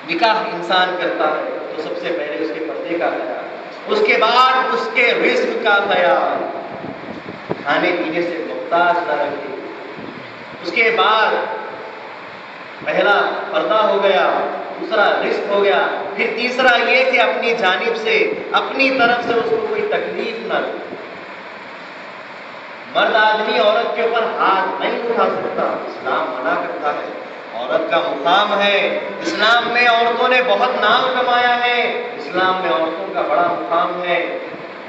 نکاح انسان کرتا ہے تو سب سے پہلے اس کے پردے کا خیال، اس کے بعد اس کے رزق کا خیال، کھانے پینے سے محتاج نہ رکھے، اس کے بعد پہلا پردہ ہو گیا، دوسرا رزق ہو گیا، پھر تیسرا یہ کہ اپنی جانب سے اپنی طرف سے اس کو کوئی تکلیف نہ دے۔ مرد آدمی عورت کے اوپر ہاتھ نہیں اٹھا سکتا، اسلام منع کرتا ہے، عورت کا مقام ہے۔ اسلام میں عورتوں نے بہت نام کمایا ہے، اسلام میں عورتوں کا بڑا مقام ہے۔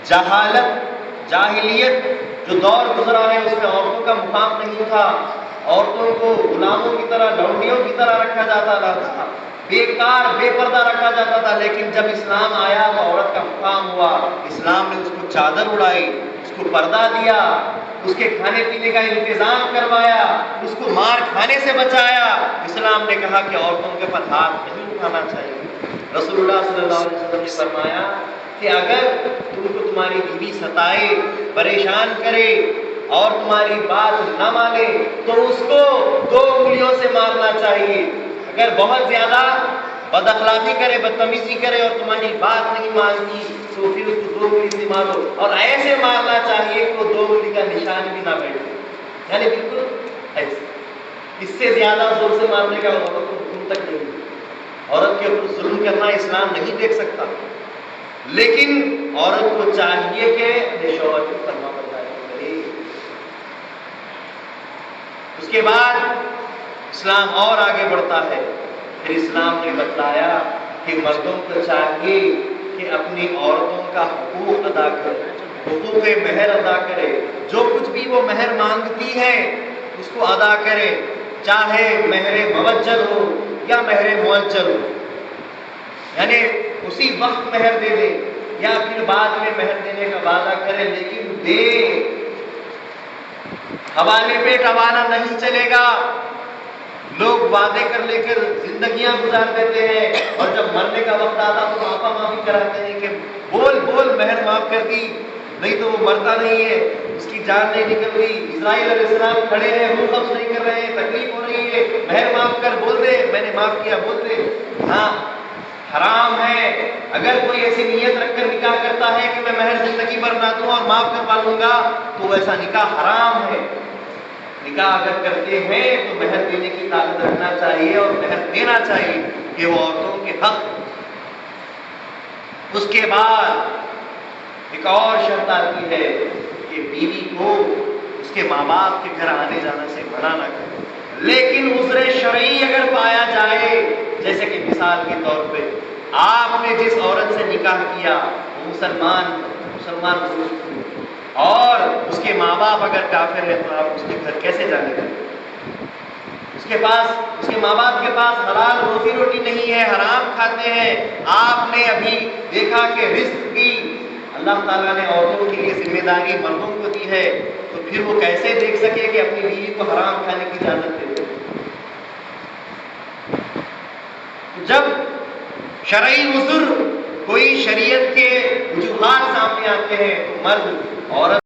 جہالت، جاہلیت جو دور گزرا ہے اس میں عورتوں کا مقام نہیں تھا، عورتوں کو غلاموں کی طرح، لونڈیوں کی طرح رکھا جاتا تھا، بیکار بے پردہ رکھا جاتا تھا۔ لیکن جب اسلام آیا تو عورت کا مقام ہوا، اسلام نے اس کو چادر اڑائی، اس کو پردہ دیا، اس کے کھانے پینے کا انتظام کروایا، اس کو مار کھانے سے بچایا۔ اسلام نے کہا کہ عورتوں کے پر ہاتھ نہیں اٹھانا چاہیے۔ رسول اللہ صلی اللہ علیہ وسلم نے فرمایا کہ اگر تم کو تمہاری بیوی ستائے، پریشان کرے اور تمہاری بات نہ مانے تو اس کو 2 انگلیوں سے مارنا چاہیے۔ اگر بہت زیادہ بد اخلاقی کرے، بدتمیزی کرے اور تمہاری بات نہیں مانتی تو پھر اس کو 2 انگلی سے مارو، اور ایسے مارنا چاہیے کہ وہ 2 انگلی کا نشان بھی نہ بیٹھے، یعنی بالکل ایسے۔ اس سے زیادہ زور سے مارنے کا عورت کو حکم تک نہیں ہے۔ عورت کے اوپر ظلم کرنا اسلام نہیں دیکھ سکتا، لیکن عورت کو چاہیے کہ اپنے شوہر کی فرما برداری کرے۔ اس کے بعد اسلام اور آگے بڑھتا ہے، پھر اسلام نے بتلایا کہ مردوں کو چاہیے کہ اپنی عورتوں کا حقوق ادا کرے، حقوق مہر ادا کرے، جو کچھ بھی وہ مہر مانگتی ہے اس کو ادا کرے، چاہے مہر موجل ہو یا مہر مؤجل ہو، یعنی اسی وقت مہر دے دے یا پھر بعد میں مہر دینے کا وعدہ کرے، لیکن دے۔ حوالے پہ حوالہ نہیں چلے گا۔ لوگ وعدے کر لے کر زندگیاں گزار دیتے ہیں اور جب مرنے کا وقت آتا تو معافی معافی کراتے ہیں کہ بول بول مہر معاف کر دی، نہیں تو وہ مرتا نہیں ہے، اس کی جان نہیں نکل رہی۔ اسرائیل علیہ السلام کھڑے ہیں، وہ قبض نہیں کر رہے ہیں، تکلیف ہو رہی ہے، مہر معاف کر، بول دے میں نے معاف کیا، بول دے۔ ہاں حرام ہے۔ اگر کوئی ایسی نیت رکھ کر نکاح کرتا ہے کہ میں مہر زندگی بھر نہ دوں اور معاف کروا لوں گا تو ایسا نکاح حرام ہے۔ نکاح اگر کرتے ہیں تو مہر دینے کی طاقت رکھنا چاہیے اور مہر دینا چاہیے کہ وہ عورتوں کے حق۔ اس کے بعد ایک اور شرط آتی ہے کہ بیوی کو اس کے ماں باپ کے گھر آنے جانے سے منع نہ کرے، لیکن عذر شرعی اگر پایا جائے، جیسے کہ مثال کے طور پہ آپ نے جس عورت سے نکاح کیا وہ مسلمان اور اس کے ماں باپ اگر کافر ہیں تو آپ اس کے گھر کیسے جانے گے؟ اس کے ماں باپ کے پاس حلال روزی روٹی نہیں ہے، حرام کھاتے ہیں۔ آپ نے ابھی دیکھا کہ رزق کی اللہ تعالیٰ نے عورتوں کے لیے ذمہ داری مردوں کو دی ہے، تو پھر وہ کیسے دیکھ سکے کہ اپنی بیوی کو حرام کھانے کی اجازت دے؟ جب شرعی عذر، کوئی شریعت کے وجوہات سامنے آتے ہیں تو مرد عورت